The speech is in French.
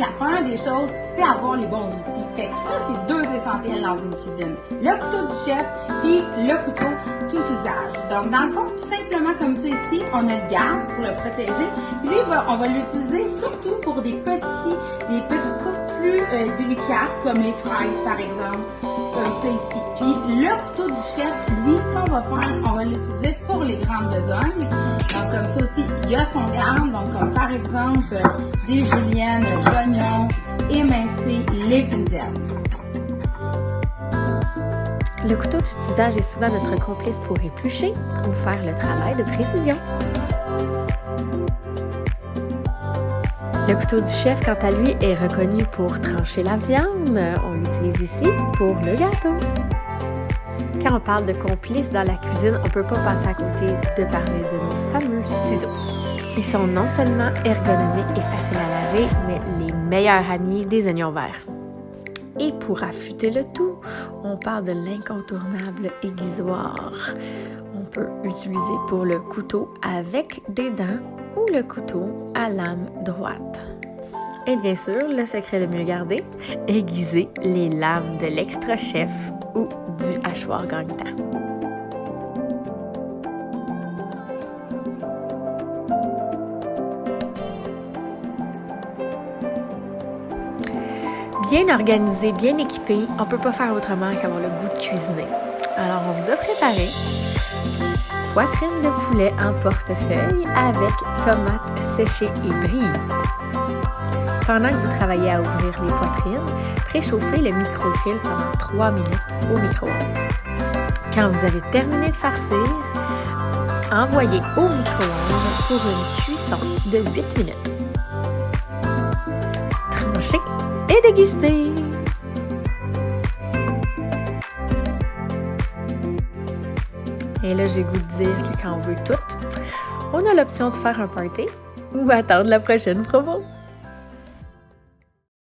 la première des choses, c'est avoir les bons outils. Fait que ça, c'est deux essentiels dans une cuisine. Le couteau du chef, puis le couteau tout usage. Donc, dans le fond, tout simplement comme ça ici, on a le garde pour le protéger. Puis lui, on va l'utiliser surtout pour des petites coupes plus délicates, comme les fraises, par exemple, comme ça ici. Puis le couteau du chef, lui, ce qu'on va faire, on va l'utiliser pour les grandes besognes. Donc, comme ça aussi, il y a son garde. Donc, comme par exemple, des juliennes, d'oignons, émincés, les fines herbes. Le couteau d'usage est souvent notre complice pour éplucher ou faire le travail de précision. Le couteau du chef, quant à lui, est reconnu pour trancher la viande. On l'utilise ici pour le gâteau. Quand on parle de complices dans la cuisine, on ne peut pas passer à côté de parler de nos fameux ciseaux. Ils sont non seulement ergonomiques et faciles à laver, mais les meilleurs amis des oignons verts. Et pour affûter le tout, on parle de l'incontournable aiguisoir. On peut l'utiliser pour le couteau avec des dents ou le couteau à lame droite. Et bien sûr, le secret le mieux gardé, aiguiser les lames de l'extra chef ou du hachoir gagne-temps. Bien organisé, bien équipé, on ne peut pas faire autrement qu'avoir le goût de cuisiner. Alors, on vous a préparé poitrine de poulet en portefeuille avec tomates séchées et brie. Pendant que vous travaillez à ouvrir les poitrines, préchauffez le micro-grill pendant 3 minutes au micro-ondes. Quand vous avez terminé de farcir, envoyez au micro-ondes pour une cuisson de 8 minutes. Tranchez et dégustez! Et là, j'ai goût de dire que quand on veut tout, on a l'option de faire un party ou attendre la prochaine promo.